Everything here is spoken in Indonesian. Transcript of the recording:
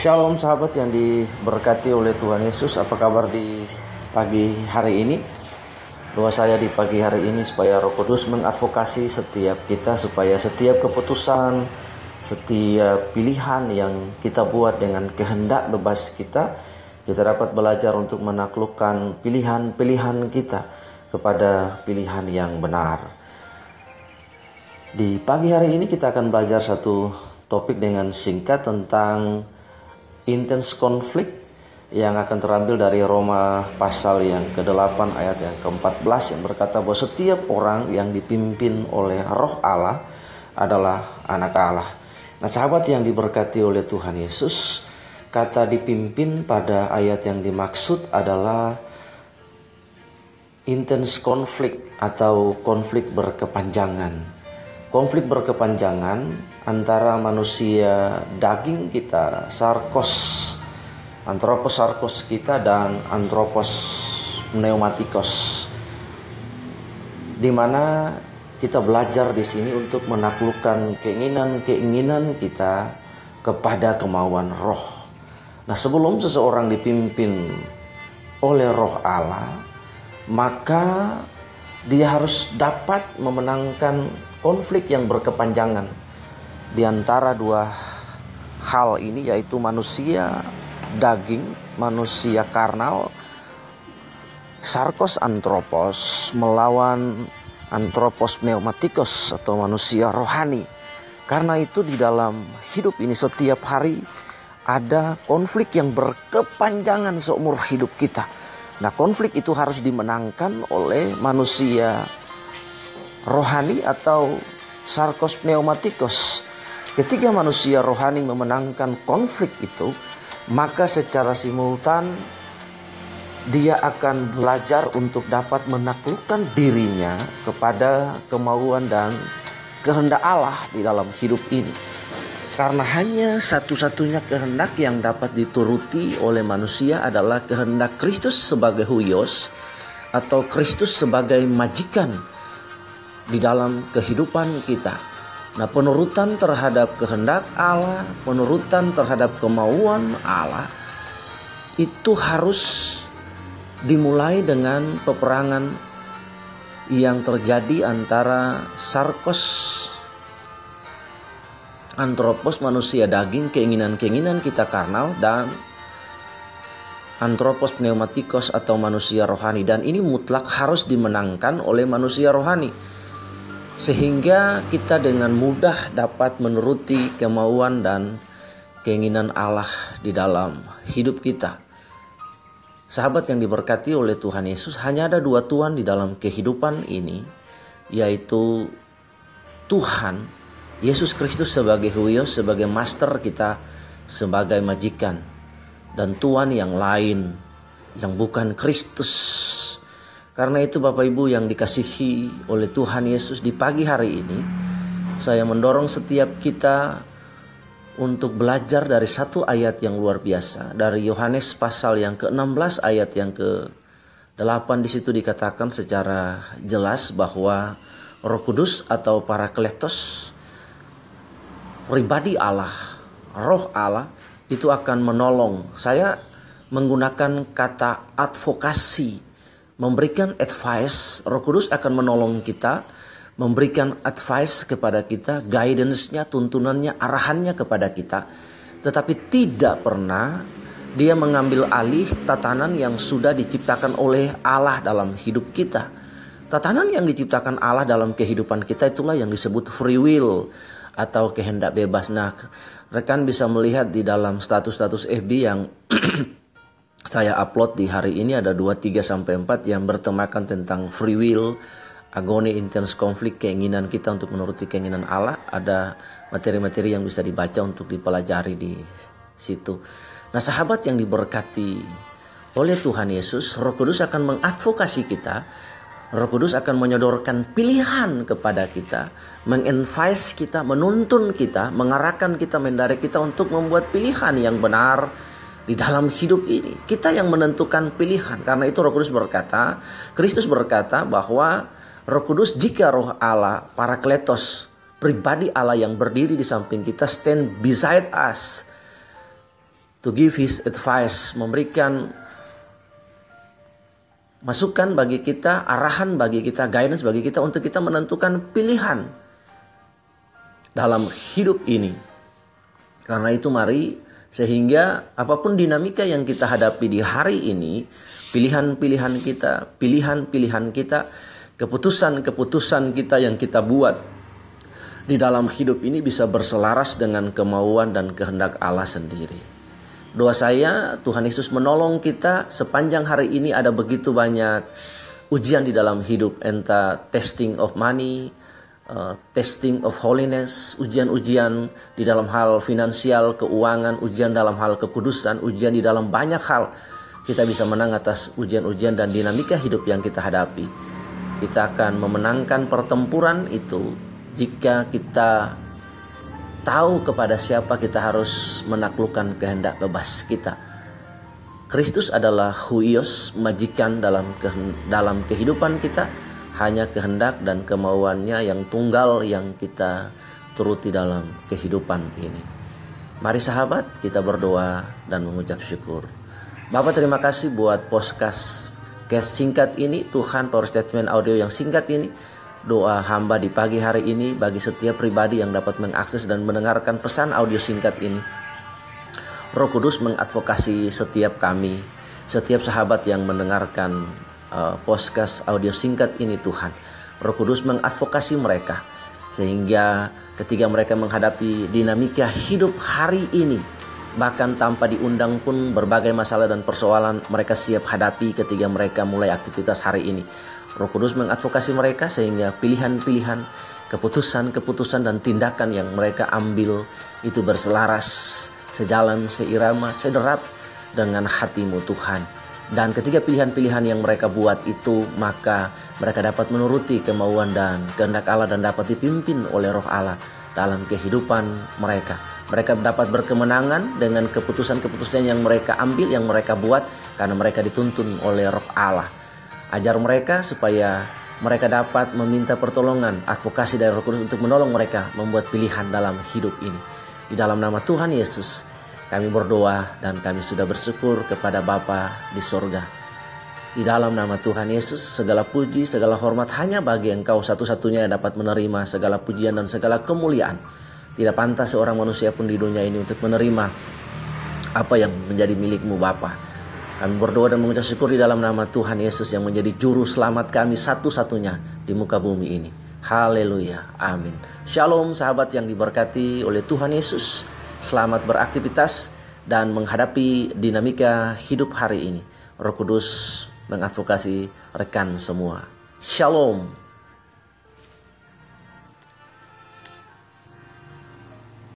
Shalom sahabat yang diberkati oleh Tuhan Yesus. Apa kabar di pagi hari ini? Doa saya di pagi hari ini supaya Roh Kudus mengadvokasi setiap kita, supaya setiap keputusan, setiap pilihan yang kita buat dengan kehendak bebas kita dapat belajar untuk menaklukkan pilihan-pilihan kita kepada pilihan yang benar. Di pagi hari ini kita akan belajar satu topik dengan singkat tentang intense konflik yang akan terambil dari Roma pasal yang ke-8 ayat yang ke-14 yang berkata bahwa setiap orang yang dipimpin oleh Roh Allah adalah anak Allah. Nah, sahabat yang diberkati oleh Tuhan Yesus, kata dipimpin pada ayat yang dimaksud adalah intense konflik atau konflik berkepanjangan. Konflik berkepanjangan antara manusia daging kita, anthropos sarkos kita, dan anthropos pneumatikos, di mana kita belajar di sini untuk menaklukkan keinginan kita kepada kemauan roh. Nah, sebelum seseorang dipimpin oleh Roh Allah, maka dia harus dapat memenangkan konflik yang berkepanjangan di antara dua hal ini, yaitu manusia daging, manusia karnal, sarkos anthropos, melawan anthropos pneumatikos atau manusia rohani. Karena itu di dalam hidup ini setiap hari ada konflik yang berkepanjangan seumur hidup kita. Nah, konflik itu harus dimenangkan oleh manusia rohani atau sarkos pneumatikos. Ketika manusia rohani memenangkan konflik itu, maka secara simultan dia akan belajar untuk dapat menaklukkan dirinya kepada kemauan dan kehendak Allah di dalam hidup ini. Karena hanya satu-satunya kehendak yang dapat dituruti oleh manusia adalah kehendak Kristus sebagai huios atau Kristus sebagai majikan di dalam kehidupan kita. Nah, penurutan terhadap kehendak Allah, penurutan terhadap kemauan Allah itu harus dimulai dengan peperangan yang terjadi antara sarkos anthropos manusia daging, keinginan-keinginan kita karnal, dan anthropos pneumatikos atau manusia rohani. Dan ini mutlak harus dimenangkan oleh manusia rohani, sehingga kita dengan mudah dapat menuruti kemauan dan keinginan Allah di dalam hidup kita. Sahabat yang diberkati oleh Tuhan Yesus, hanya ada dua Tuhan di dalam kehidupan ini, yaitu Tuhan Yesus Kristus sebagai huios, sebagai master kita, sebagai majikan, dan Tuhan yang lain yang bukan Kristus. Karena itu Bapak Ibu yang dikasihi oleh Tuhan Yesus, di pagi hari ini saya mendorong setiap kita untuk belajar dari satu ayat yang luar biasa dari Yohanes pasal yang ke-16 ayat yang ke-8. Di situ dikatakan secara jelas bahwa Roh Kudus atau Parakletos, pribadi Allah, Roh Allah itu akan menolong. Saya menggunakan kata advokasi, memberikan advice. Roh Kudus akan menolong kita, memberikan advice kepada kita, guidance-nya, tuntunannya, arahannya kepada kita. Tetapi tidak pernah dia mengambil alih tatanan yang sudah diciptakan oleh Allah dalam hidup kita. Tatanan yang diciptakan Allah dalam kehidupan kita itulah yang disebut free will atau kehendak bebas. Nah, rekan bisa melihat di dalam status-status FB yang saya upload di hari ini ada 2, 3-4 yang bertemakan tentang free will, agony, intense konflik, keinginan kita untuk menuruti keinginan Allah. Ada materi-materi yang bisa dibaca untuk dipelajari di situ. Nah, sahabat yang diberkati oleh Tuhan Yesus, Roh Kudus akan mengadvokasi kita. Roh Kudus akan menyodorkan pilihan kepada kita, mengadvise kita, menuntun kita, mengarahkan kita, mendirect kita untuk membuat pilihan yang benar di dalam hidup ini. Kita yang menentukan pilihan. Karena itu Roh Kudus berkata, Kristus berkata bahwa Roh Kudus, jika Roh Allah, Parakletos, pribadi Allah yang berdiri di samping kita, stand beside us, to give his advice, memberikan masukan bagi kita, arahan bagi kita, guidance bagi kita untuk kita menentukan pilihan dalam hidup ini. Karena itu mari, sehingga apapun dinamika yang kita hadapi di hari ini, pilihan-pilihan kita, keputusan-keputusan kita yang kita buat di dalam hidup ini bisa berselaras dengan kemauan dan kehendak Allah sendiri. Doa saya, Tuhan Yesus menolong kita sepanjang hari ini. Ada begitu banyak ujian di dalam hidup, entah testing of money, testing of holiness, ujian-ujian di dalam hal finansial, keuangan, ujian dalam hal kekudusan, ujian di dalam banyak hal. Kita bisa menang atas ujian-ujian dan dinamika hidup yang kita hadapi. Kita akan memenangkan pertempuran itu jika kita tahu kepada siapa kita harus menaklukkan kehendak bebas kita. Kristus adalah huios, majikan dalam kehidupan kita. Hanya kehendak dan kemauannya yang tunggal yang kita turuti dalam kehidupan ini. Mari sahabat, kita berdoa dan mengucap syukur. Bapak, terima kasih buat podcast singkat ini. Tuhan, power statement audio yang singkat ini, doa hamba di pagi hari ini bagi setiap pribadi yang dapat mengakses dan mendengarkan pesan audio singkat ini. Roh Kudus mengadvokasi setiap kami, setiap sahabat yang mendengarkan podcast audio singkat ini. Tuhan, Roh Kudus mengadvokasi mereka, sehingga ketika mereka menghadapi dinamika hidup hari ini, bahkan tanpa diundang pun berbagai masalah dan persoalan mereka siap hadapi ketika mereka mulai aktivitas hari ini. Roh Kudus mengadvokasi mereka sehingga pilihan-pilihan, keputusan-keputusan dan tindakan yang mereka ambil itu berselaras, sejalan, seirama, sederap dengan hati-Mu Tuhan. Dan ketika pilihan-pilihan yang mereka buat itu, maka mereka dapat menuruti kemauan dan kehendak Allah dan dapat dipimpin oleh Roh Allah dalam kehidupan mereka. Mereka dapat berkemenangan dengan keputusan-keputusan yang mereka ambil, yang mereka buat, karena mereka dituntun oleh Roh Allah. Ajar mereka supaya mereka dapat meminta pertolongan, advokasi dari Roh Kudus untuk menolong mereka membuat pilihan dalam hidup ini. Di dalam nama Tuhan Yesus, kami berdoa dan kami sudah bersyukur kepada Bapa di sorga. Di dalam nama Tuhan Yesus, segala puji, segala hormat hanya bagi Engkau satu-satunya yang dapat menerima segala pujian dan segala kemuliaan. Tidak pantas seorang manusia pun di dunia ini untuk menerima apa yang menjadi milik-Mu Bapa. Kami berdoa dan mengucap syukur di dalam nama Tuhan Yesus yang menjadi juru selamat kami satu-satunya di muka bumi ini. Haleluya, amin. Shalom sahabat yang diberkati oleh Tuhan Yesus. Selamat beraktivitas dan menghadapi dinamika hidup hari ini. Roh Kudus mengadvokasi rekan semua. Shalom.